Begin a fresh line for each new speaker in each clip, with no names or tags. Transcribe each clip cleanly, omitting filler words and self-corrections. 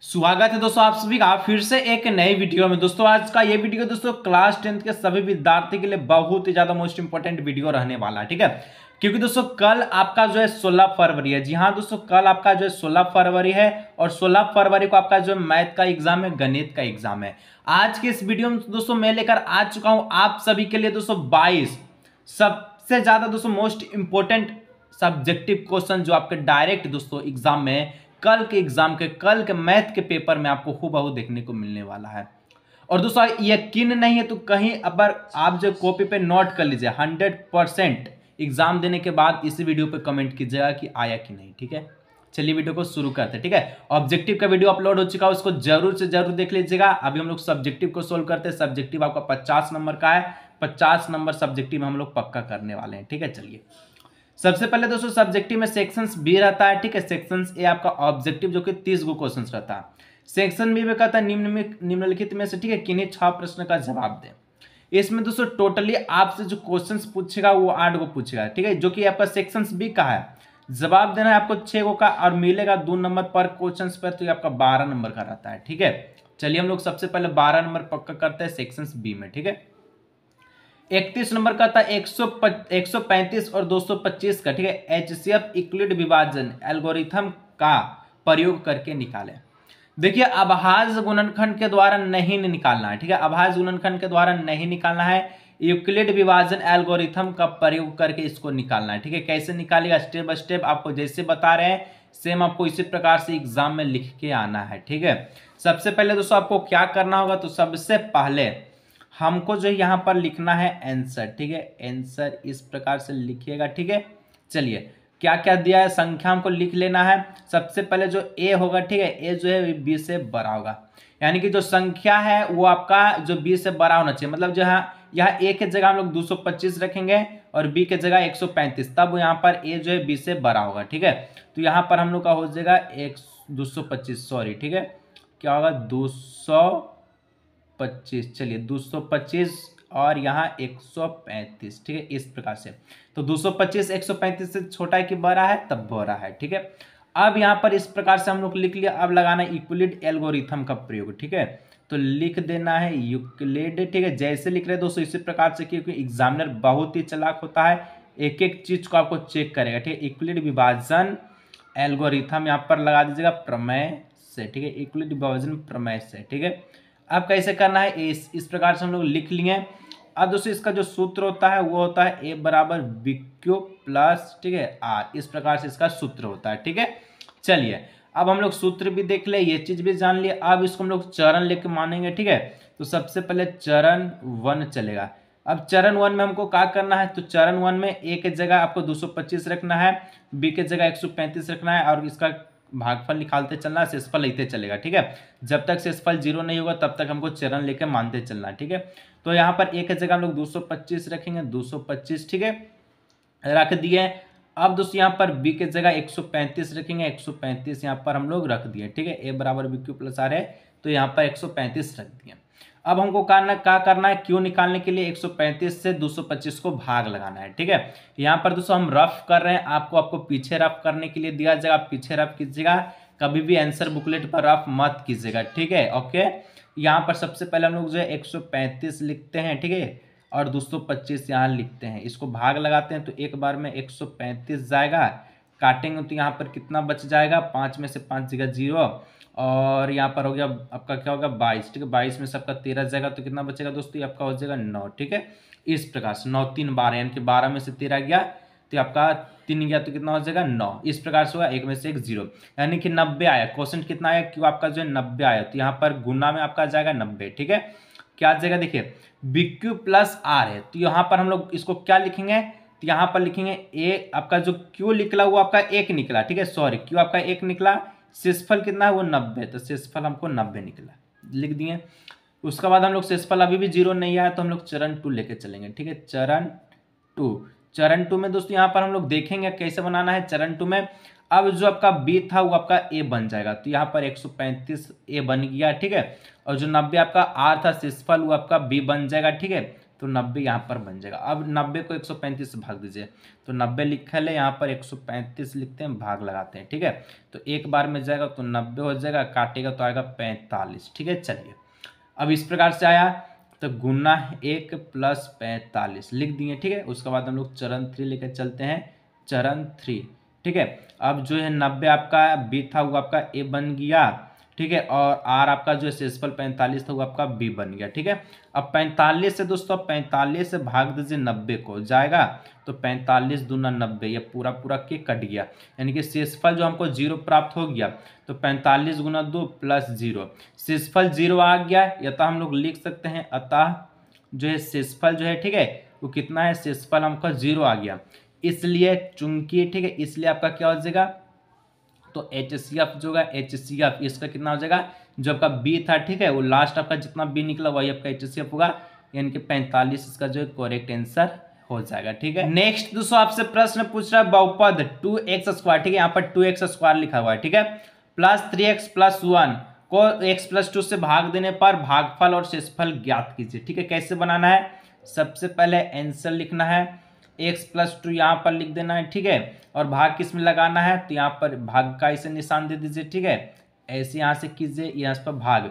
स्वागत है दोस्तों आप सभी का फिर से एक नई वीडियो में। दोस्तों आज का ये वीडियो दोस्तों क्लास 10th के सभी विद्यार्थी के लिए बहुत ही ज्यादा मोस्ट इंपोर्टेंट वीडियो रहने वाला है, ठीक है। क्योंकि दोस्तों कल आपका जो है 16 फरवरी है। जी हाँ दोस्तों, कल आपका जो है 16 फरवरी है और 16 फरवरी को आपका जो मैथ का एग्जाम है, गणित का एग्जाम है। आज के इस वीडियो में दोस्तों मैं लेकर आ चुका हूं आप सभी के लिए दोस्तों 22 सबसे ज्यादा दोस्तों मोस्ट इंपोर्टेंट सब्जेक्टिव क्वेश्चन जो आपके डायरेक्ट दोस्तों एग्जाम में कल के मैथ के पेपर में आपको हूबहू देखने को मिलने वाला है। और दोस्तों यकीन नहीं है तो कहीं अगर आप जो कॉपी पे नोट कर लीजिए, 100% एग्जाम देने के बाद इस वीडियो पे कमेंट कीजिएगा कि आया कि नहीं, ठीक है। चलिए वीडियो को शुरू करते हैं, ठीक है। ऑब्जेक्टिव का वीडियो अपलोड हो चुका है, उसको जरूर से जरूर देख लीजिएगा। अभी हम लोग सब्जेक्टिव को सोल्व करते हैं। सब्जेक्टिव आपका 50 नंबर का है, 50 नंबर सब्जेक्टिव में हम लोग पक्का करने वाले हैं, ठीक है। चलिए सबसे पहले दोस्तों सब्जेक्टिव में सेक्शंस बी रहता है, ठीक है। सेक्शंस ए आपका ऑब्जेक्टिव जो कि 30 गो क्वेश्चंस रहता है। सेक्शन बी में कहता है निम्नलिखित में से, ठीक है, किन्हीं 6 प्रश्न का जवाब दें। इसमें दोस्तों टोटली आपसे जो क्वेश्चंस पूछेगा वो 8 गो पूछेगा, ठीक है, जो कि आपका सेक्शंस बी का है। जवाब देना है आपको 6 गो का और मिलेगा 2 नंबर पर क्वेश्चन पर, तो ये आपका 12 नंबर का रहता है, ठीक है। चलिए हम लोग सबसे पहले 12 नंबर पक्का करते हैं सेक्शंस बी में, ठीक है। 31 नंबर का था 135 और 225 का, ठीक है, HCF यूक्लिड विभाजन एल्गोरिथम का प्रयोग करके निकालें। देखिए अभाज्य गुणनखंड के द्वारा नहीं निकालना है, ठीक है, अभाज्य गुणनखंड के द्वारा नहीं निकालना है, यूक्लिड विभाजन एल्गोरिथम का प्रयोग करके इसको निकालना है, ठीक है। कैसे निकालेगा स्टेप बाय स्टेप आपको जैसे बता रहे हैं सेम आपको इसी प्रकार से एग्जाम में लिख के आना है, ठीक है। सबसे पहले दोस्तों आपको क्या करना होगा, तो सबसे पहले हमको जो यहाँ पर लिखना है आंसर, ठीक है। आंसर इस प्रकार से लिखिएगा, ठीक है। चलिए क्या क्या दिया है संख्या हमको लिख लेना है। सबसे पहले जो ए होगा, ठीक है, ए जो है बी से बड़ा होगा, यानी कि जो संख्या है वो आपका जो बी से बड़ा होना चाहिए। मतलब जो है यहाँ ए के जगह हम लोग 225 रखेंगे और बी के जगह 135, तब यहाँ पर ए जो है बी से बड़ा होगा, ठीक है। तो यहाँ पर हम लोग का हो जाएगा 225, सॉरी, ठीक है, क्या होगा 225। चलिए 225 और यहाँ 135, ठीक है, इस प्रकार से। तो 225 135 से छोटा है कि बड़ा है, तब बड़ा है, ठीक है। अब यहाँ पर इस प्रकार से हम लोग लिख लिया। अब लगाना है यूक्लिड एल्गोरिथम का प्रयोग, ठीक है। तो लिख देना है यूक्लिड, ठीक है। जैसे लिख रहे हैं दोस्तों इसी प्रकार से, क्योंकि एग्जामिनर बहुत ही चालाक होता है, एक एक चीज को आपको चेक करेगा, ठीक है। यूक्लिड विभाजन एल्गोरिथम यहाँ पर लगा दीजिएगा प्रमेय से, ठीक है, यूक्लिड विभाजन प्रमेय से, ठीक है। अब कैसे करना है इस प्रकार से हम लोग लिख लिए। अब दोस्तों इसका जो सूत्र होता है वो होता है ए बराबर बी क्यू प्लस, ठीक है, आर, इस प्रकार से इसका सूत्र होता है, ठीक है। चलिए अब हम लोग सूत्र भी देख ले, ये चीज भी जान लिए। अब इसको हम लोग चरण लेके मानेंगे, ठीक है। तो सबसे पहले चरण 1 चलेगा। अब चरण 1 में हमको क्या करना है, तो चरण 1 में ए के जगह आपको 225 रखना है, बी के जगह 135 रखना है और इसका भागफल निकालते चलना, शेषफल लेते चलेगा, ठीक है। जब तक शेषफल 0 नहीं होगा तब तक हमको चरण लेके मानते चलना, ठीक है। तो यहाँ पर एक जगह हम लोग 225 रखेंगे, 225, ठीक है, रख दिए। अब दोस्तों यहाँ पर b के जगह 135 रखेंगे, 135 यहाँ पर हम लोग रख दिए, ठीक है। a बराबर बी क्यू प्लस आर है, तो यहाँ पर 135 रख दिए। अब हमको क्या करना है, क्यों निकालने के लिए 135 से 225 को भाग लगाना है, ठीक है। यहाँ पर दोस्तों हम रफ कर रहे हैं, आपको पीछे रफ करने के लिए दिया जाएगा, आप पीछे रफ कीजिएगा, कभी भी आंसर बुकलेट पर रफ मत कीजिएगा, ठीक है, ओके। यहाँ पर सबसे पहले हम लोग जो है 135 लिखते हैं, ठीक है, और 225 यहाँ लिखते हैं, इसको भाग लगाते हैं तो एक बार में 135 जाएगा, काटेंगे तो यहाँ पर कितना बच जाएगा, 5 में से 5 जगह 0 और यहाँ पर हो गया आपका क्या होगा 22, ठीक है। 22 में से आपका 13 जाएगा तो कितना बचेगा दोस्तों, ये आपका हो जाएगा 9, ठीक है। इस प्रकार से 9 3 12, यानी कि 12 में से 13 गया तो आपका 3 गया तो कितना हो जाएगा 9, इस प्रकार से होगा। 1 में से 1 0, यानी कि 90 आया। क्वेश्चन कितना आया, क्यों आपका जो है 90 आया, तो यहाँ पर गुना में आपका जाएगा 90, ठीक है। क्या आ जाएगा, देखिए बी क्यू प्लस आर है, तो यहाँ पर हम लोग इसको क्या लिखेंगे, तो यहाँ पर लिखेंगे ए, आपका जो क्यू निकला वो आपका 1 निकला, ठीक है, सॉरी, क्यू आपका 1 निकला, शेषफल कितना है वो 90, तो शेषफल हमको 90 निकला, लिख दिए। उसके बाद हम लोग शेषफल अभी भी 0 नहीं आया तो हम लोग चरण 2 लेके चलेंगे, ठीक है। चरण 2 में दोस्तों यहाँ पर हम लोग देखेंगे कैसे बनाना है। चरण 2 में अब जो आपका बी था वो आपका ए बन जाएगा, तो यहाँ पर 135 ए बन गया, ठीक है, और जो 90 आपका आर था शेषफल वो आपका बी बन जाएगा, ठीक है। तो 90 यहाँ पर बन जाएगा। अब 90 को 135 से भाग दीजिए, तो 90 लिखा है, यहाँ पर 135 लिखते हैं, भाग लगाते हैं, ठीक है। तो एक बार में जाएगा तो 90 हो जाएगा, काटेगा तो आएगा 45, ठीक है। चलिए अब इस प्रकार से आया, तो गुना 1 प्लस 45 लिख दिए, ठीक है। उसके बाद हम लोग चरण 3 लेकर चलते हैं, चरण 3, ठीक है। अब जो है 90 आपका बी था वो आपका ए बन गया, ठीक है, और आर आपका जो है शेषफल 45 था वो आपका बी बन गया, ठीक है। अब 45 से दोस्तों 45 से भाग दीजिए 90 को, जाएगा तो 45 दूना 90, ये पूरा पूरा के कट गया, यानी कि शेषफल जो हमको 0 प्राप्त हो गया। तो 45 गुना 2 प्लस 0, शेषफल 0 आ गया, या तो हम लोग लिख सकते हैं अतः जो है शेषफल जो है, ठीक है, वो कितना है, शेषफल हमको 0 आ गया, इसलिए चूंकि, ठीक है, इसलिए आपका क्या हो जाएगा, तो HCF जो है HCF इसका कितना हो जाएगा, जो आपका बी था, ठीक है, वो लास्ट आपका जितना बी निकला वही आपका HCF होगा, यानी कि 45 इसका जो है करेक्ट आंसर हो जाएगा, ठीक है। नेक्स्ट दोस्तों आपसे प्रश्न पूछ रहा है बहुपद 2x², ठीक है, यहाँ पर 2x² लिखा हुआ है, ठीक है, प्लस 3x प्लस 1 को x प्लस 2 से भाग देने पर भागफल और शेषफल ज्ञात कीजिए, ठीक है। कैसे बनाना है, सबसे पहले आंसर लिखना है, x प्लस 2 यहाँ पर लिख देना है, ठीक है, और भाग किस में लगाना है, तो यहाँ पर भाग का इसे निशान दे दीजिए, ठीक है, ऐसे यहाँ से कीजिए, यहाँ पर भाग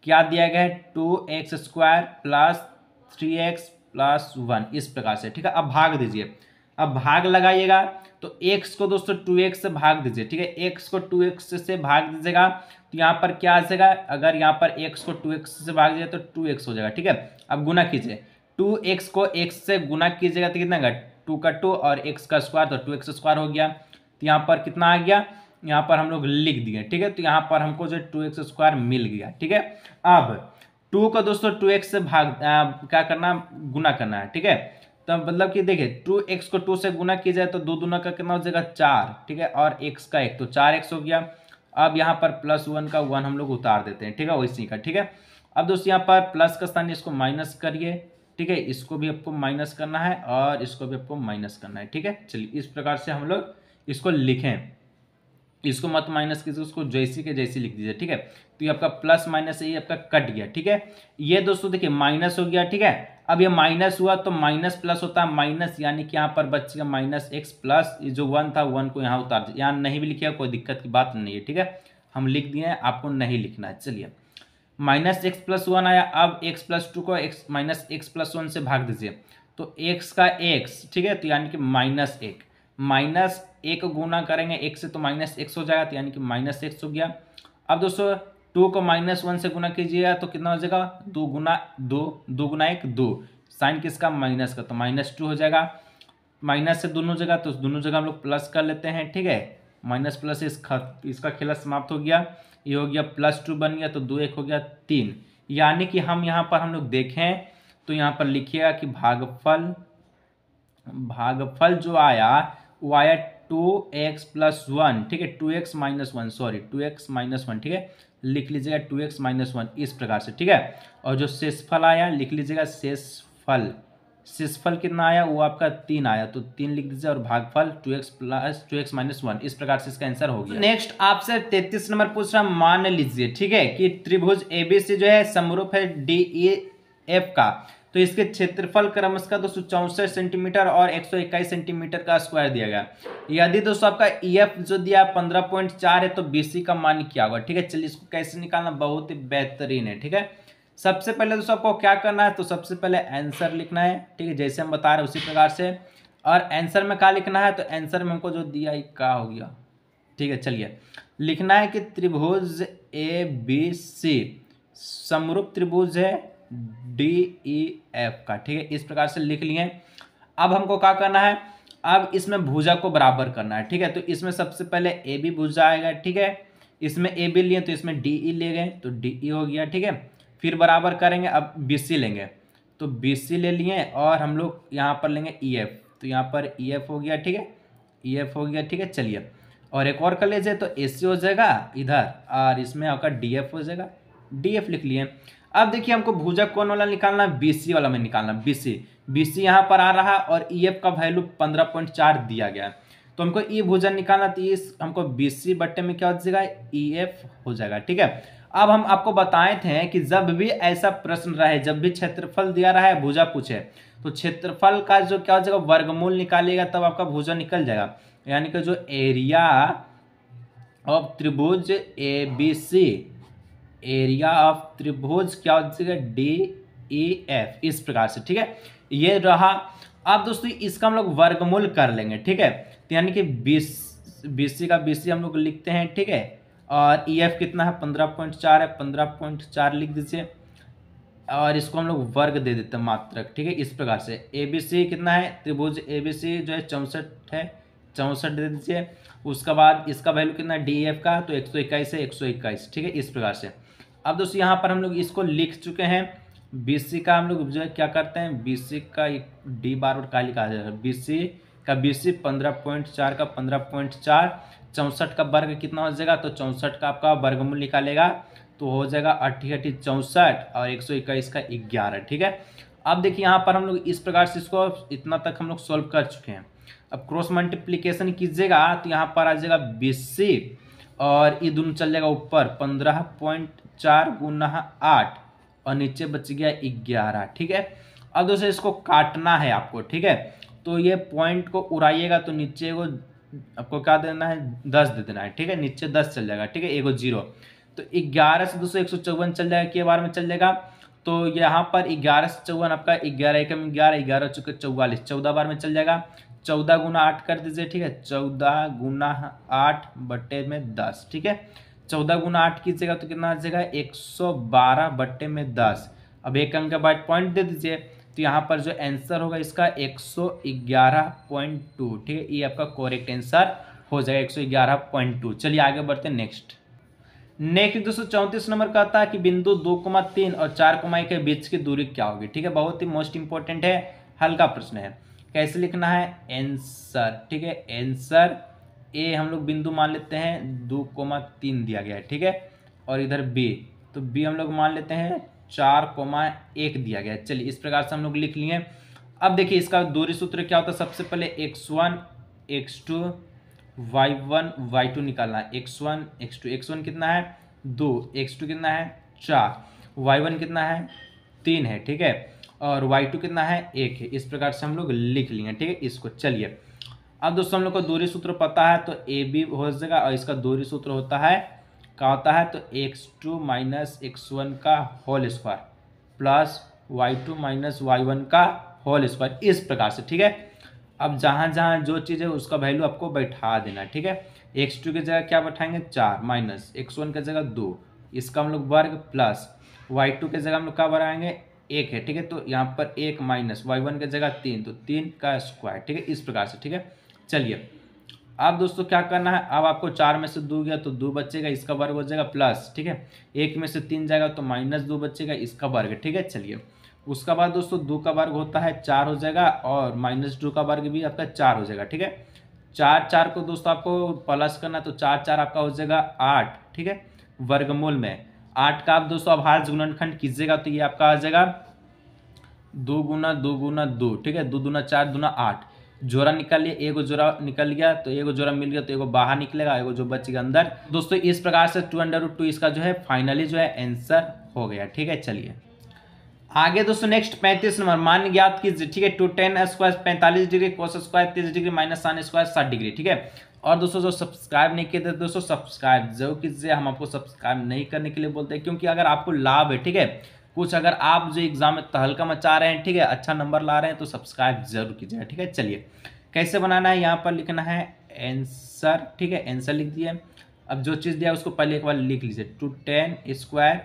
क्या दिया गया है, 2x² प्लस 3x प्लस 1 इस प्रकार से, ठीक है। अब भाग दीजिए, अब भाग लगाइएगा, तो x को दोस्तों 2x से भाग दीजिए, ठीक है, x को 2x से भाग दीजिएगा, तो यहाँ पर क्या आ जाएगा, अगर यहाँ पर x को 2x से भाग दिया तो 2x हो जाएगा, ठीक है। अब गुना कीजिए, 2x को x से गुना कीजिएगा तो कितना होगा, 2 का 2 और x का स्क्वायर, तो 2x² हो गया, तो यहाँ पर कितना आ गया, यहाँ पर हम लोग लिख दिए, ठीक है। तो यहाँ पर हमको जो 2x² मिल गया, ठीक है। अब 2 को दोस्तों 2x से भाग क्या करना, गुना करना है, ठीक है। तो मतलब कि देखिए 2x को 2 से गुना किया जाए तो 2 दूना का कितना हो जाएगा 4, ठीक है, और x का 1 तो 4x हो गया। अब यहाँ पर प्लस 1 का 1 हम लोग उतार देते हैं, ठीक है, वैसे का, ठीक है। अब दोस्तों यहाँ पर प्लस का स्थान इसको माइनस करिए, ठीक है, इसको भी आपको माइनस करना है और इसको भी आपको माइनस करना है, ठीक है। चलिए इस प्रकार से हम लोग इसको लिखें, इसको मत माइनस कीजिए, उसको जैसी के जैसी लिख दीजिए, ठीक है। तो ये आपका प्लस माइनस ये आपका कट गया, ठीक है। ये दोस्तों देखिए माइनस हो गया, ठीक है। अब ये माइनस हुआ तो माइनस प्लस होता है माइनस, यानी कि यहाँ पर बचेगा -x प्लस ये जो 1 था 1 को यहाँ उतार दीजिए, यहाँ नहीं भी लिखिएगा कोई दिक्कत की बात नहीं है, ठीक है, हम लिख दिए हैं, आपको नहीं लिखना है। चलिए -x प्लस 1 आया, अब x प्लस 2 को -x प्लस 1 से भाग दीजिए, तो x का x, ठीक है, तो यानी कि -1 -1 गुना करेंगे x से तो -x हो जाएगा, तो यानी कि -x हो गया। अब दोस्तों 2 को -1 से गुना कीजिएगा तो कितना हो जाएगा, 2 गुना 2, 2 गुना 1 2, साइन किसका, माइनस का, तो -2 हो जाएगा। माइनस से दोनों जगह, तो दोनों जगह हम लोग प्लस कर लेते हैं, ठीक है, माइनस प्लस इसका खेला समाप्त हो गया, ये हो गया +2 बन गया, तो 2 1 हो गया 3, यानी कि हम यहाँ पर हम लोग देखें तो यहाँ पर लिखिएगा कि भागफल जो आया वो आया 2x प्लस 1, ठीक है, 2x minus 1, sorry 2x minus 1, ठीक है, लिख लीजिएगा 2x माइनस 1 इस प्रकार से, ठीक है। और जो शेषफल आया लिख लीजिएगा शेषफल कितना आया, वो आपका 3 आया, तो 3 लिख दीजिए, और भागफल 2x प्लस 2x माइनस 1 इस प्रकार से इसका आंसर हो गया। नेक्स्ट आपसे 33 नंबर पूछ रहा, मान लीजिए, ठीक है, कि त्रिभुज ABC जो है समरूप है DEF का, तो इसके क्षेत्रफल क्रमशः 264 सेंटीमीटर और 121 सेंटीमीटर का स्क्वायर दिया गया। यदि दोस्तों आपका EF जो दिया 15.4 है तो BC का मान क्या होगा, ठीक है। चलिए इसको कैसे निकालना, बहुत ही बेहतरीन है, ठीक है। सबसे पहले दोस्तों आपको क्या करना है, तो सबसे पहले आंसर लिखना है, ठीक है, जैसे हम बता रहे हैं उसी प्रकार से, और आंसर में क्या लिखना है, तो आंसर में हमको जो दिया है क्या हो गया, ठीक है। चलिए लिखना है कि त्रिभुज ABC समरूप त्रिभुज है DEF का, ठीक है, इस प्रकार से लिख लिए। अब हमको क्या करना है, अब इसमें भुजा को बराबर करना है, ठीक है। तो इसमें सबसे पहले AB भुजा आएगा, ठीक है, इसमें AB लिए तो इसमें DE ले गए तो DE हो गया, ठीक है। फिर बराबर करेंगे, अब BC लेंगे तो BC ले लिए, और हम लोग यहाँ पर लेंगे EF, तो यहाँ पर EF हो गया, ठीक है, EF हो गया, ठीक है। चलिए और एक और कर लीजिए, तो AC हो जाएगा इधर, और इसमें आपका DF हो जाएगा, DF लिख लिए। अब देखिए हमको भुजा कौन वाला निकालना, BC वाला में निकालना, BC यहाँ पर आ रहा, और EF का वैल्यू 15.4 दिया गया, तो हमको ई भुजा निकालना, तो इस हमको BC बट्टे में क्या हो जाएगा, EF हो जाएगा, ठीक है। अब हम आपको बताए थे कि जब भी ऐसा प्रश्न रहे, जब भी क्षेत्रफल दिया रहा है, भुजा पूछे, तो क्षेत्रफल का जो क्या हो जाएगा, वर्गमूल निकालिएगा तब आपका भुजा निकल जाएगा। यानी कि जो एरिया ऑफ त्रिभुज ABC, एरिया ऑफ त्रिभुज क्या हो जाएगा, DEF, इस प्रकार से, ठीक है। ये रहा। अब दोस्तों इसका हम लोग वर्गमूल कर लेंगे, ठीक है। तो यानी कि BC का BC हम लोग लिखते हैं, ठीक है। और EF कितना है, 15.4 है, 15.4 लिख दीजिए। और इसको हम लोग वर्ग दे देते हैं मात्रक, ठीक है। इस प्रकार से ABC कितना है, त्रिभुज ABC जो है 64 है, 64 दे दीजिए। उसके बाद इसका वैल्यू कितना है DEF का, तो 121 है, 121, ठीक है। इस प्रकार से अब दोस्तों यहाँ पर हम लोग इसको लिख चुके हैं। BC का हम लोग जो है क्या करते हैं, BC का D बार का लिखा जाएगा, BC का BC 15.4 का 15.4, 64 का वर्ग कितना हो जाएगा, तो 64 का आपका वर्गमूल निकालेगा तो हो जाएगा 88 64 और 121 का 11, ठीक है। अब देखिए यहाँ पर हम लोग इस प्रकार से इसको इतना तक हम लोग सॉल्व कर चुके हैं। अब क्रॉस मल्टीप्लीकेशन कीजिएगा तो यहाँ पर आ जाएगा 20 और ये दोनों चल जाएगा ऊपर 15.4 गुना 8 और नीचे बच गया 11, ठीक है। अब दोस्तों इसको काटना है आपको, ठीक है। तो ये पॉइंट को उड़ाइएगा तो नीचे को आपको क्या देना है, 10 दे देना है, ठीक है। नीचे 10 चल जाएगा, ठीक है, एगो 0। तो 11 से दोस्तों 154 चल जाएगा, के बार में चल जाएगा। तो यहाँ पर 11 से 54 आपका 11 एकम 11, 11 चुके 44, 14 बार में चल जाएगा। 14 गुना 8 कर दीजिए, ठीक है। 14 गुना 8 बट्टे में 10, ठीक है। 14 गुना 8 कीजिएगा तो कितना आ जाएगा, 112 बट्टे में 10। अब एक अंक के बाद पॉइंट दे दीजिए तो यहाँ पर जो आंसर होगा इसका 111.2, ठीक है। ये आपका करेक्ट आंसर हो जाएगा 111.2। चलिए आगे बढ़ते हैं नेक्स्ट 234 नंबर का आता है कि बिंदु 2,3 और 4,1 के बीच की दूरी क्या होगी, ठीक है। बहुत ही मोस्ट इंपॉर्टेंट है, हल्का प्रश्न है। कैसे लिखना है, आंसर, ठीक है। आंसर ए हम लोग बिंदु मान लेते हैं 2,3 दिया गया है, ठीक है। और इधर बी, तो बी हम लोग मान लेते हैं 4,1 दिया गया है। चलिए इस प्रकार से हम लोग लिख लिए। अब देखिए इसका दूरी सूत्र क्या होता है, सबसे पहले x1 x2 y1 y2 निकालना है। x1 x2, x1 कितना है 2, x2 कितना है 4, y1 कितना है 3 है, ठीक है। और y2 कितना है 1 है। इस प्रकार से हम लोग लिख लिए, ठीक है इसको। चलिए अब दोस्तों हम लोग को दूरी सूत्र पता है तो ए बी हो जाएगा और इसका दूरी सूत्र होता है क्या होता है, तो x2 माइनस x1 का whole square plus y2 minus y1 का होल स्क्वायर, इस प्रकार से, ठीक है। अब जहाँ जहाँ जो चीज़ है उसका वैल्यू आपको बैठा देना, ठीक है। x2 की जगह क्या बैठाएंगे 4 माइनस x1 की जगह 2, इसका हम लोग वर्ग प्लस y2 की जगह हम लोग क्या बढ़ाएंगे 1 है, ठीक है। तो यहाँ पर 1 माइनस y1 की जगह 3, तो 3 का स्क्वायर, ठीक है। इस प्रकार से, ठीक है। चलिए अब दोस्तों क्या करना है, अब आपको 4 में से 2 गया तो 2 बचेगा, इसका वर्ग हो जाएगा प्लस, ठीक है। 1 में से 3 जाएगा तो माइनस 2 बचेगा, इसका वर्ग, ठीक है। चलिए उसका बाद दोस्तों 2 का वर्ग होता है 4 हो जाएगा और माइनस 2 का वर्ग भी आपका 4 हो जाएगा, ठीक है। 4 को दोस्तों आपको प्लस करना तो 4 आपका हो जाएगा 8, ठीक है। वर्गमूल में 8 का आप दोस्तों अभाज्य गुणनखंड कीजिएगा तो ये आपका आ जाएगा 2 गुना 2 गुना 2, ठीक है। 2 दूना 4 दूना 8, जोड़ा निकाल लिया, एगो जोड़ा निकल गया तो एगो जोड़ा मिल गया तो एगो बाहर निकलेगा, एगो जो बचेगा अंदर। दोस्तों इस प्रकार से 2√2 इसका जो है फाइनली जो है आंसर हो गया, ठीक है। चलिए आगे दोस्तों नेक्स्ट 35 नंबर, मान ज्ञात कीजिए, ठीक है। 2tan square 45 degree, cos square 30 degree, minus sin square 60 degree, ठीक है। और दोस्तों जो सब्सक्राइब नहीं किए थे दोस्तों सब्सक्राइब जरूर कीजिए। हम आपको सब्सक्राइब नहीं करने के लिए बोलते हैं क्योंकि अगर आपको लाभ है, ठीक है, कुछ अगर आप जो एग्जाम में तहलका मचा रहे हैं, ठीक है, अच्छा नंबर ला रहे हैं तो सब्सक्राइब जरूर कीजिएगा, ठीक है। चलिए कैसे बनाना है, यहाँ पर लिखना है आंसर, ठीक है। आंसर लिख दिए। अब जो चीज़ दिया उसको पहले एक बार लिख लीजिए, 2tan square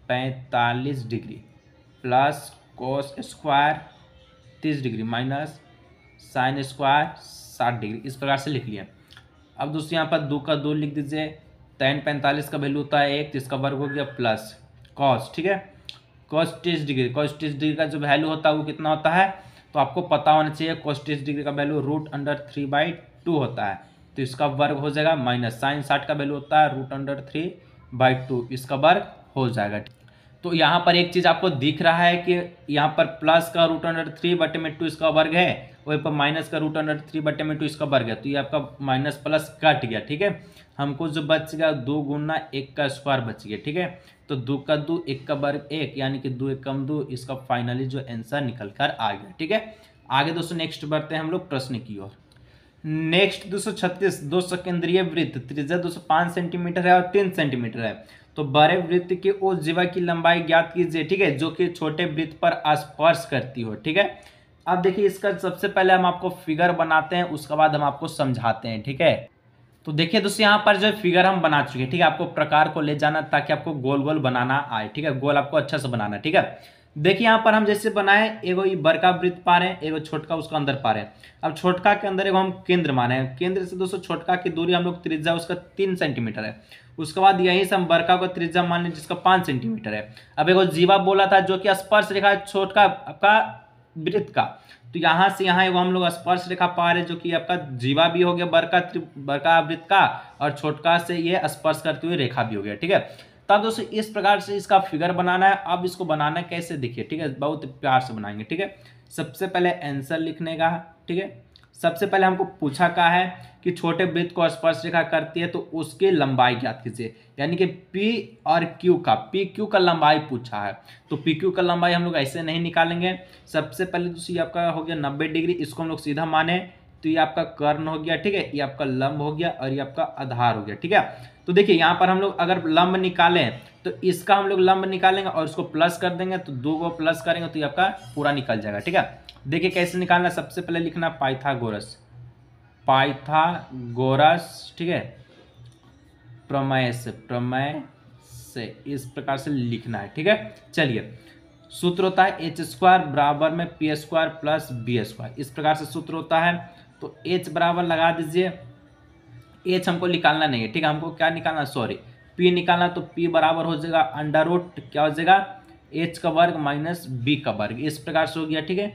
45 degree plus cos square 30 degree minus sin square 60 degree, इस प्रकार से लिख लिया। अब दोस्तों यहाँ पर 2 का 2 लिख दीजिए, tan 45 का वैल्यू होता है 1 तो इसका वर्ग हो गया प्लस cos, ठीक है। cos 30 डिग्री, cos 30 डिग्री का जो वैल्यू होता है वो कितना होता है तो आपको पता होना चाहिए। cos 30 डिग्री का वैल्यू √3/2 होता है तो इसका वर्ग हो जाएगा माइनस sin 60 का वैल्यू होता है √3/2, इसका वर्ग हो जाएगा। तो यहाँ पर एक चीज आपको दिख रहा है कि यहाँ पर प्लस का √3/2 इसका वर्ग है, वहीं पर माइनस का √3/2 इसका वर्ग है। तो ये आपका माइनस प्लस कट गया, ठीक है। हमको जो बच गया 2 गुना 1 का स्क्वायर बच गया, ठीक है। तो 2 का 2, 1 का वर्ग 1, यानी कि 2 1 कम 2, इसका फाइनली जो आंसर निकल कर आ गया, ठीक है। आगे दोस्तों नेक्स्ट बढ़ते हैं हम लोग प्रश्न की ओर। नेक्स्ट 236, दो सकेंद्रीय वृत्त, त्रिज्या 205 सेंटीमीटर है और 3 सेंटीमीटर है। तो बड़े वृत्त के उस जीवा की लंबाई ज्ञात कीजिए, ठीक है, जो कि छोटे वृत्त पर स्पर्श करती हो, ठीक है। अब देखिए इसका सबसे पहले हम आपको फिगर बनाते हैं, उसके बाद हम आपको समझाते हैं, ठीक है। तो देखिए दोस्तों यहाँ पर जो फिगर हम बना चुके हैं, ठीक है। आपको प्रकार को ले जाना ताकि आपको गोल गोल बनाना आए, ठीक है। गोल आपको अच्छा से बनाना, ठीक है। देखिए यहाँ पर हम जैसे बनाए, एगो बड़का वृत्त पा रहे हैं, एगो छोटका उसका अंदर पा रहे हैं। अब छोटका के अंदर एगो हम केंद्र माने हैं, केंद्र से दोस्तों छोटका की दूरी हम लोग त्रिज्या उसका 3 सेंटीमीटर है। उसके बाद यहीं से हम बड़का को त्रिज्या मान लें जिसका 5 सेंटीमीटर है। अब एगो जीवा बोला था जो कि स्पर्श रेखा छोटका आपका वृत्त का, तो यहाँ से यहाँ एगो हम लोग स्पर्श रेखा पा रहे जो कि आपका जीवा भी हो गया बड़का वृत्त का, और छोटका से ये स्पर्श करते हुए रेखा भी हो गया, ठीक है। तब दोस्तों इस प्रकार से इसका फिगर बनाना है। अब इसको बनाना कैसे देखिए, ठीक है, बहुत प्यार से बनाएंगे, ठीक है। सबसे पहले आंसर लिखने का, ठीक है। सबसे पहले हमको पूछा क्या है कि छोटे वृत्त को स्पर्श रेखा करती है तो उसकी लंबाई ज्ञात कीजिए, यानी कि पी और क्यू का, पी क्यू का लंबाई पूछा है। तो पी क्यू का लंबाई हम लोग ऐसे नहीं निकालेंगे। सबसे पहले दोस्तों ये आपका हो गया 90 डिग्री, इसको हम लोग सीधा माने तो ये आपका कर्ण हो गया, ठीक है, ये आपका लंब हो गया और ये आपका आधार हो गया, ठीक है। तो देखिए यहाँ पर हम लोग अगर लंब निकालें तो इसका हम लोग लंब निकालेंगे और इसको प्लस कर देंगे, तो 2 को प्लस करेंगे तो ये आपका पूरा निकल जाएगा, ठीक है। देखिए कैसे निकालना, सबसे पहले लिखना पाइथागोरस, ठीक है, प्रमेय से इस प्रकार से लिखना है, ठीक है। चलिए सूत्र होता है h² बराबर में p² प्लस b², इस प्रकार से सूत्र होता है। तो h बराबर लगा दीजिए, h हमको निकालना नहीं है, ठीक है, हमको क्या निकालना, सॉरी p निकालना। तो p बराबर हो जाएगा √ क्या हो जाएगा, h का वर्ग माइनस b का वर्ग, इस प्रकार से हो गया, ठीक है।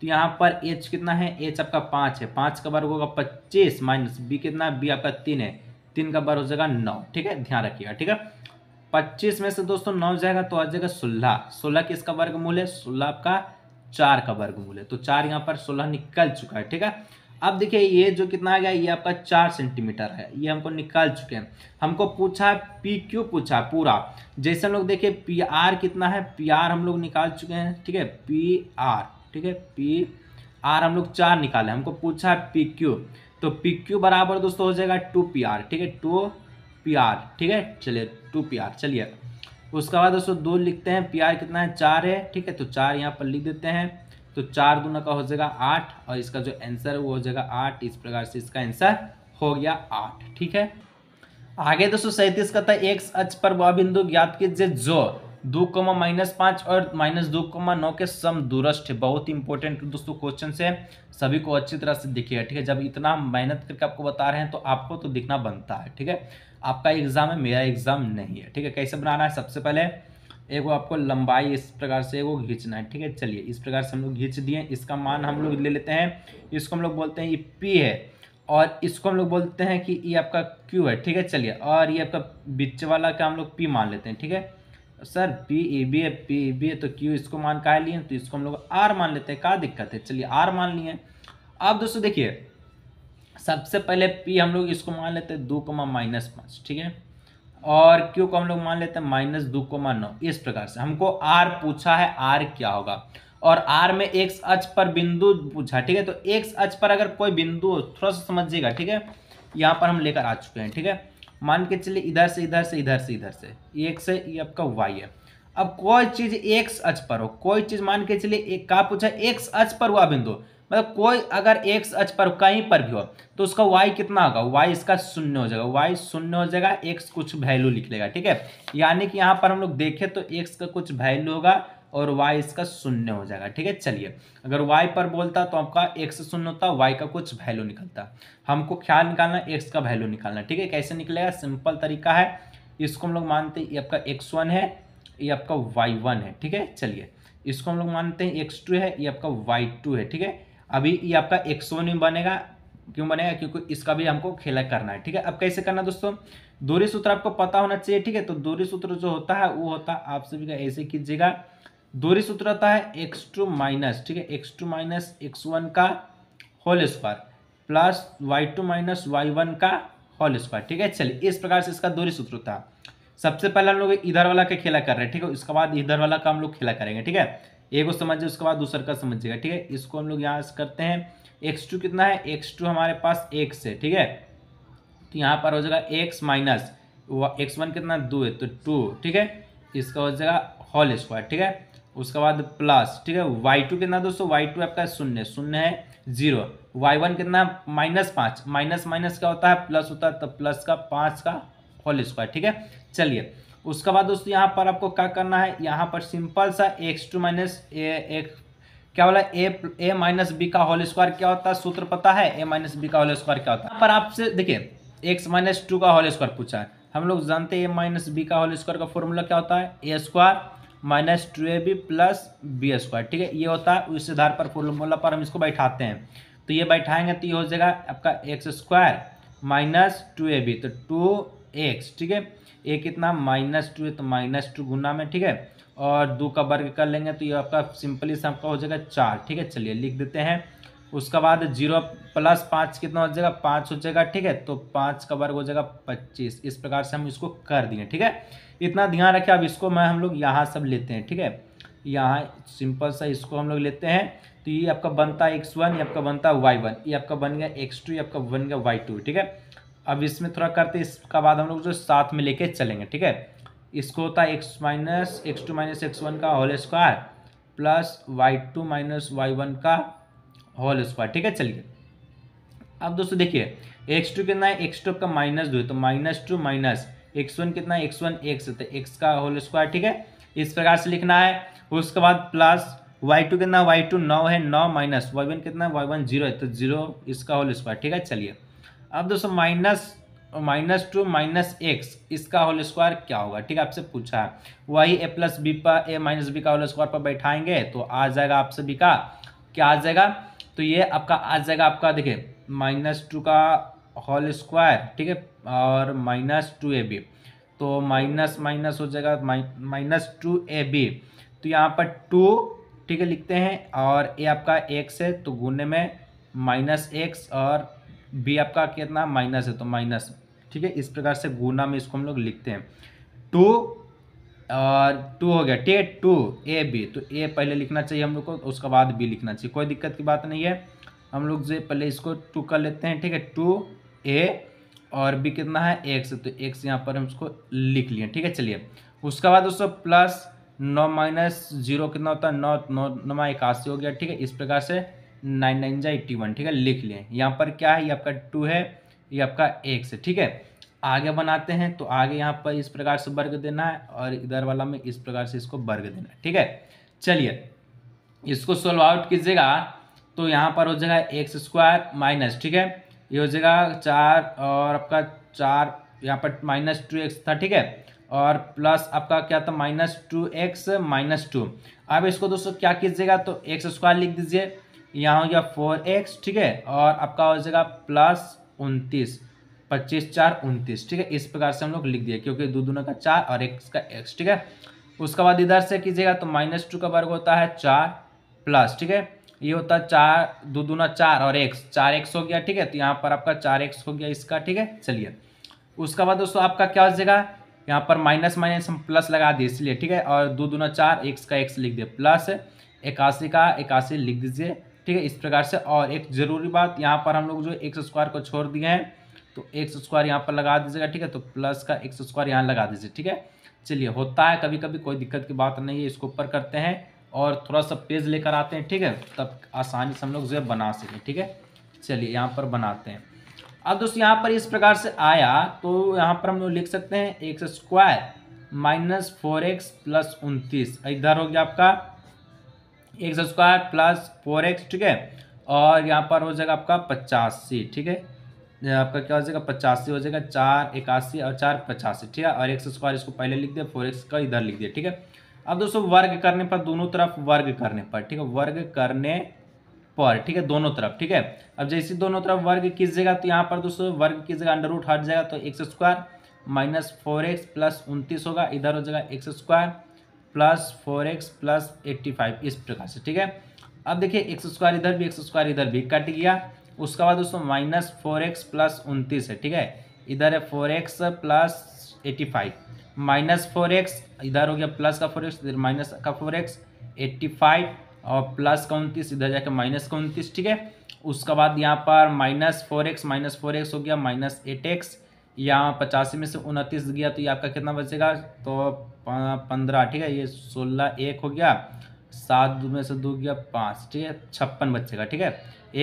तो यहाँ पर h कितना है, h आपका 5 है, 5 का वर्ग होगा 25 माइनस b कितना, b आपका 3 है, 3 का वर्ग हो जाएगा 9, ठीक है, ध्यान रखिएगा, ठीक है। 25 में से दोस्तों 9 जाएगा तो आ जाएगा 16, 16 किसका वर्गमूल है, 16 आपका 4 का वर्गमूल है। तो 4 यहाँ पर 16 निकल चुका है, ठीक है। अब देखिए ये जो कितना आ गया, ये आपका 4 सेंटीमीटर है, ये हमको निकाल चुके हैं। हमको पूछा पी क्यू पूछा पूरा, जैसे हम लोग देखिए पी आर कितना है, पी आर हम लोग निकाल चुके हैं, ठीक है, पी आर, ठीक है, पी आर हम लोग 4 निकाले, हमको पूछा पी क्यू, तो पी क्यू बराबर दोस्तों हो जाएगा 2pr, ठीक है, 2pr, ठीक है। चलिए 2pr, चलिए उसके बाद दोस्तों 2 लिखते हैं, pr कितना है, 4 है, ठीक है, तो 4 यहाँ पर लिख देते हैं। तो 4 दूना का हो जाएगा 8 और इसका जो आंसर है वो हो जाएगा 8, इस प्रकार से इसका आंसर हो गया 8, ठीक है। आगे दोस्तों 37 का था, एक्स अक्ष पर वह बिंदु ज्ञात कीजिए जो 2,-5 और -2,9 के सम दूरस्थ है। बहुत इंपॉर्टेंट दोस्तों क्वेश्चन से, सभी को अच्छी तरह से देखिएगा, ठीक है। जब इतना मेहनत करके आपको बता रहे हैं तो आपको तो दिखना बनता है, ठीक है। आपका एग्जाम है, मेरा एग्जाम नहीं है, ठीक है। कैसे बनाना है, सबसे पहले एगो आपको लंबाई इस प्रकार से एगो खींचना है, ठीक है। चलिए इस प्रकार से हम लोग खींच दिए, इसका मान हम लोग ले लेते हैं, इसको हम लोग बोलते हैं ये P है और इसको हम लोग बोलते हैं कि ये आपका Q है, ठीक है। चलिए और ये आपका बीच वाला का हम लोग P मान लेते हैं, ठीक है। सर PEB है, PEB है तो Q इसको मान का लिए, तो इसको हम लोग R मान लेते हैं, क्या दिक्कत है, चलिए R मान लिए। अब दोस्तों देखिए सबसे पहले P हम लोग इसको मान लेते हैं 2,-5, ठीक है, और Q को हम लोग मान लेते हैं -2,9, इस प्रकार से। हमको R पूछा है, R क्या होगा, और R में x अक्ष पर बिंदु पूछा, ठीक है। तो x अक्ष पर अगर कोई बिंदु हो, थोड़ा सा समझिएगा, ठीक है। यहाँ पर हम लेकर आ चुके हैं, ठीक है। मान के चलिए इधर से इधर से इधर से इधर से x है, ये आपका y है। अब कोई चीज x अक्ष पर हो, कोई चीज मान के चलिए एक का पूछा x अक्ष पर हुआ बिंदु, मतलब कोई अगर x अक्ष पर कहीं पर भी हो तो उसका y कितना होगा, y इसका 0 हो जाएगा, y 0 हो जाएगा, x कुछ वैल्यू लिख लेगा, ठीक है। यानी कि यहाँ पर हम लोग देखें तो x का कुछ वैल्यू होगा और y इसका 0 हो जाएगा, ठीक है। चलिए अगर y पर बोलता तो आपका x 0 होता, y का कुछ वैल्यू निकलता। हमको ख्याल निकालना x का वैल्यू निकालना, ठीक है। कैसे निकलेगा, सिंपल तरीका है, इसको हम लोग मानते हैं ये आपका x1 है, ये आपका y1 है, ठीक है। चलिए इसको हम लोग मानते हैं x2 है, ये आपका y2 है, ठीक है। अभी ये आपका x1 में बनेगा क्यों बनेगा, क्योंकि इसका भी हमको खेला करना है। ठीक है, अब कैसे करना दोस्तों, दूरी सूत्र आपको पता होना चाहिए। ठीक है, तो दूरी सूत्र जो होता है वो होता है आप सभी का ऐसे कीजिएगा, दूरी सूत्र होता है x2 माइनस, ठीक है, x2 माइनस x1 का whole square plus y2 minus y1 का होल स्क्वायर। ठीक है, चलिए इस प्रकार से इसका दूरी सूत्र होता है। सबसे पहले हम लोग इधर वाला का खेला कर रहे हैं, ठीक है, इसके बाद इधर वाला का हम लोग खेला करेंगे। ठीक है, एक को समझिए उसके बाद दूसरा का समझिएगा। ठीक है, इसको हम लोग यहाँ से करते हैं, x2 कितना है, x2 हमारे पास x है। ठीक है, तो यहाँ पर हो जाएगा x माइनस x1 कितना 2 है तो 2, ठीक है, इसका हो जाएगा होल स्क्वायर। ठीक है, उसके बाद प्लस, ठीक है, y2 कितना दोस्तों, y2 आपका शून्य, शून्य है 0, y1 कितना माइनस 5, माइनस माइनस क्या होता है प्लस होता है, तो प्लस का 5 का होल स्क्वायर। ठीक है, चलिए उसके बाद दोस्तों यहाँ पर आपको क्या करना है, यहाँ पर सिंपल सा x2 माइनस क्या बोला a माइनस बी का होल स्क्वायर क्या होता है, सूत्र पता है, a माइनस बी का होल स्क्वायर क्या होता है। यहाँ पर आपसे देखिए x माइनस 2 का होल स्क्वायर पूछा है, हम लोग जानते हैं a माइनस बी का होल स्क्वायर का फॉर्मूला क्या होता है, a square minus 2ab plus b square. ठीक है, ये होता है, उस आधार पर फॉर्मूला पर हम इसको बैठाते हैं, तो ये बैठाएंगे तो ये हो जाएगा आपका एक्स स्क्वायर माइनस 2ab तो 2x। ठीक है, a कितना माइनस 2 है तो माइनस 2 गुना में, ठीक है, और 2 का वर्ग कर लेंगे तो ये आपका सिंपली से आपका हो जाएगा 4। ठीक है, चलिए लिख देते हैं। उसके बाद 0 प्लस 5 कितना हो जाएगा, 5 हो जाएगा। ठीक है, तो 5 का वर्ग हो जाएगा 25। इस प्रकार से हम इसको कर दिए। ठीक है, इतना ध्यान रखें। अब इसको मैं हम लोग यहाँ सब लेते हैं। ठीक है, यहाँ सिंपल सा इसको हम लोग लेते हैं, तो ये आपका बनता है x1, ये आपका बनता है y1, ये आपका बन गया x2, ये आपका बन गया y2। ठीक है, अब इसमें थोड़ा करते हैं, इसका बाद हम लोग जो साथ में लेके चलेंगे। ठीक है, इसको होता है x2 माइनस x1 का whole square plus y2 minus y1 का होल स्क्वायर। ठीक है, चलिए अब दोस्तों देखिए x2 कितना है, x2 का माइनस 2 है तो माइनस 2 माइनस x1 कितना है, x1 x है तो x का होल स्क्वायर। ठीक है, इस प्रकार से लिखना है। उसके बाद प्लस y2 कितना, y2 9 है, 9 माइनस y1 कितना, y1 0 है तो 0 इसका होल स्क्वायर। ठीक है, चलिए अब दोस्तों माइनस 2 माइनस x इसका होल स्क्वायर क्या होगा। ठीक है, आपसे पूछा है, वही a प्लस बी पर a माइनस बी का होल स्क्वायर पर बैठाएंगे तो आ जाएगा आप सभी का क्या आ जाएगा, तो ये आपका आ जाएगा आपका देखिए माइनस 2 का होल स्क्वायर। ठीक है, और माइनस 2ab तो माइनस माइनस हो जाएगा माइनस 2ab, तो यहाँ पर 2, ठीक है, लिखते हैं, और a आपका x है तो गुने में माइनस x और b आपका कितना माइनस है तो माइनस। ठीक है, इस प्रकार से गुना में इसको हम लोग लिखते हैं। 2 और 2 हो गया, ठीक है, 2ab तो a पहले लिखना चाहिए हम लोग को, उसके बाद b लिखना चाहिए, कोई दिक्कत की बात नहीं है। हम लोग जो पहले इसको 2 कर लेते हैं। ठीक है, 2a और b कितना है x तो x यहाँ पर हम उसको लिख लिए। ठीक है, चलिए उसके बाद दोस्तों प्लस 9 माइनस 0 कितना होता है 9, 9 81 हो गया। ठीक है, इस प्रकार से 9 9 जा 81। ठीक है, लिख लिए। यहाँ पर क्या है, ये आपका 2 है, ये आपका x है। ठीक है, आगे बनाते हैं तो आगे यहाँ पर इस प्रकार से वर्ग देना है और इधर वाला में इस प्रकार से इसको वर्ग देना है। ठीक है, चलिए इसको सोल्व आउट कीजिएगा तो यहाँ पर हो जाएगा एक्स स्क्वायर माइनस, ठीक है, ये हो जाएगा 4 और आपका 4 यहाँ पर माइनस 2x था। ठीक है, और प्लस आपका क्या था माइनस 2x माइनस 2। अब इसको दोस्तों क्या कीजिएगा तो एक्स स्क्वायर लिख दीजिए, यहाँ हो गया 4x। ठीक है, और आपका हो जाएगा प्लस 29, 25 4 29। ठीक है, इस प्रकार से हम लोग लिख दिए क्योंकि 2 दूना का 4 और x का x। ठीक है, उसके बाद इधर से कीजिएगा तो माइनस 2 का वर्ग होता है 4 प्लस, ठीक है, ये होता है 4 2 दूना 4 और x 4x हो गया। ठीक है, तो यहाँ पर आपका 4x हो गया इसका। ठीक है, चलिए उसके बाद दोस्तों आपका क्या हो जाएगा, यहाँ पर माइनस माइनस हम प्लस लगा दिए इसलिए। ठीक है, और 2 दूना 4 x का x लिख दिए प्लस 81 का 81 लिख दीजिए। ठीक है, इस प्रकार से। और एक जरूरी बात, यहाँ पर हम लोग जो एक्स स्क्वायर को छोड़ दिए हैं तो एक्स स्क्वायर यहाँ पर लगा दीजिएगा। ठीक है, तो प्लस का एक्स स्क्वायर यहाँ लगा दीजिए। ठीक है, चलिए होता है कभी कभी, कोई दिक्कत की बात नहीं है। इसको ऊपर करते हैं और थोड़ा सा पेज लेकर आते हैं। ठीक है, तब आसानी से हम लोग जो बना सकें। ठीक है, चलिए यहाँ पर बनाते हैं। अब दोस्तों यहाँ पर इस प्रकार से आया तो यहाँ पर हम लोग लिख सकते हैं x square minus 4x plus 29, इधर हो गया आपका एक्स स्क्वायर प्लस 4x। ठीक है, और यहाँ पर हो जाएगा आपका 85। ठीक है, आपका क्या हो जाएगा 85 हो जाएगा, 4 81 और 4 85। ठीक है, और एक्स स्क्वायर इसको पहले लिख दिया, 4x का इधर लिख दिया। ठीक है, अब दोस्तों वर्ग करने पर दोनों तरफ वर्ग करने पर, ठीक है, वर्ग करने पर, ठीक है, दोनों तरफ, ठीक है। अब जैसे दोनों तरफ वर्ग कीजिएगा तो यहाँ पर दोस्तों वर्ग कीजिएगा, अंडर रूट हट जाएगा तो x square minus 4x plus 29 होगा, इधर हो जाएगा x square plus 4x plus 85, इस प्रकार से, ठीक है। अब देखिए एक्स स्क्वायर इधर भी, एक्स स्क्वायर इधर भी कट गया। उसके बाद दोस्तों माइनस 4x प्लस 29 है, ठीक है, इधर है 4x प्लस 85, माइनस 4x इधर हो गया प्लस का 4x, इधर माइनस का 4x 85 और प्लस का 29, इधर जाकर माइनस का 29, ठीक है। उसके बाद यहाँ पर माइनस 4x हो गया माइनस 8x, यहाँ 85 में से 29 गया तो ये आपका कितना बचेगा, तो 15, ठीक है, ये 16 1 हो गया, 7 में से 2 गया 5, ठीक है, 56 बचेगा, ठीक है।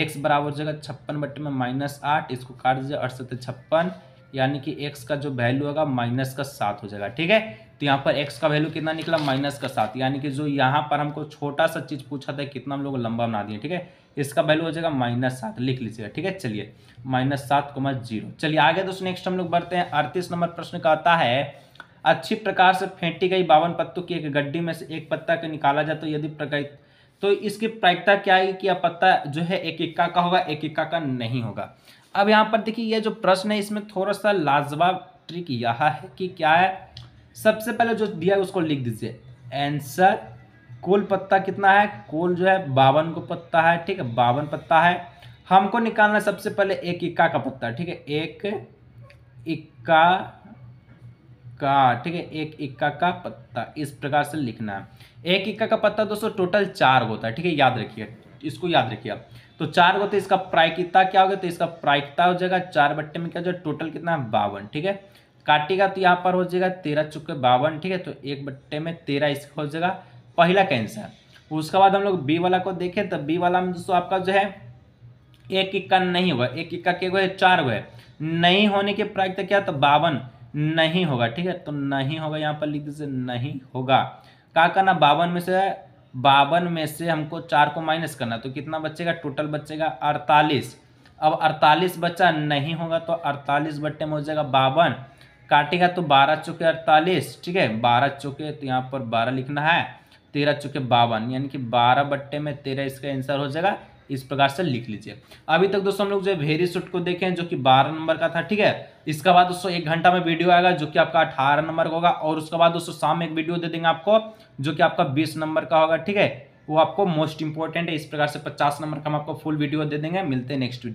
x बराबर हो जाएगा 56 बट्टे में -8, इसको काट दीजिए 8 से 56, यानी कि x का जो वैल्यू होगा -7 हो जाएगा, ठीक है। तो यहाँ पर x का वैल्यू कितना निकला -7, यानी कि जो यहाँ पर हमको छोटा सा चीज पूछा था कितना हम लोग लंबा बना दिए, ठीक है, इसका वैल्यू हो जाएगा -7, लिख लीजिएगा, ठीक है। चलिए -7,0। चलिए आगे दोस्तों नेक्स्ट हम लोग बढ़ते हैं। 38 नंबर प्रश्न कहता है अच्छी प्रकार से फेंटी गई 52 पत्तों की एक गड्डी में से एक पत्ता के निकाला जाए तो यदि प्रकृति, तो इसकी प्रायिकता क्या है कि यह पत्ता जो है एक इक्का का होगा, एक इक्का का नहीं होगा। अब यहाँ पर देखिए ये जो प्रश्न है इसमें थोड़ा सा लाजवाब ट्रिक यह है कि क्या है, सबसे पहले जो दिया है उसको लिख दीजिए आंसर। कुल पत्ता कितना है, कुल जो है 52 को पत्ता है, ठीक है, 52 पत्ता है। हमको निकालना सबसे पहले एक इक्का का पत्ता, ठीक है, एक इक्का का, ठीक है, एक इक्का का पत्ता, इस प्रकार से लिखना है। एक इक्का का पत्ता दोस्तों टोटल 4 होता है, ठीक है, याद रखिए, इसको याद रखिए। तो 4 होते इसका प्रायिकता क्या होगा, तो इसका प्रायिकता हो जाएगा 4 बट्टे में क्या जो टोटल कितना है 52, ठीक है। काटेगा तो यहाँ पर हो जाएगा 13 चुके 52, ठीक है, तो 1 बट्टे में 13 इसका हो जाएगा पहला कैंसर। उसके बाद हम लोग बी वाला को देखें तो बी वाला में दोस्तों आपका जो है एक इक्का नहीं होगा, एक इक्का के है 4 है, नहीं होने की प्रायिकता क्या, तो 52 नहीं होगा, ठीक है, तो नहीं होगा, यहाँ पर लिख दीजिए नहीं होगा। क्या करना, 52 में से हमको 4 को माइनस करना, तो कितना बचेगा, टोटल बचेगा 48। अब 48 बचा, नहीं होगा तो 48 बट्टे में हो जाएगा 52, काटेगा तो 12 चुके 48, ठीक है, 12 चुके तो यहाँ पर 12 लिखना है, 13 चुके 52, यानी कि 12 बट्टे में 13 इसका आंसर हो जाएगा, इस प्रकार से लिख लीजिए। अभी तक दोस्तों हम लोग जो वेरी शॉर्ट को देखें जो कि 12 नंबर का था, ठीक है। इसके बाद दोस्तों 1 घंटा में वीडियो आएगा जो कि आपका 18 नंबर का होगा, और उसके बाद दोस्तों शाम में एक वीडियो दे देंगे आपको जो कि आपका 20 नंबर का होगा, ठीक है, वो आपको मोस्ट इंपॉर्टेंट है। इस प्रकार से 50 नंबर का हम आपको फुल वीडियो दे देंगे। मिलते हैं नेक्स्ट वीडियो।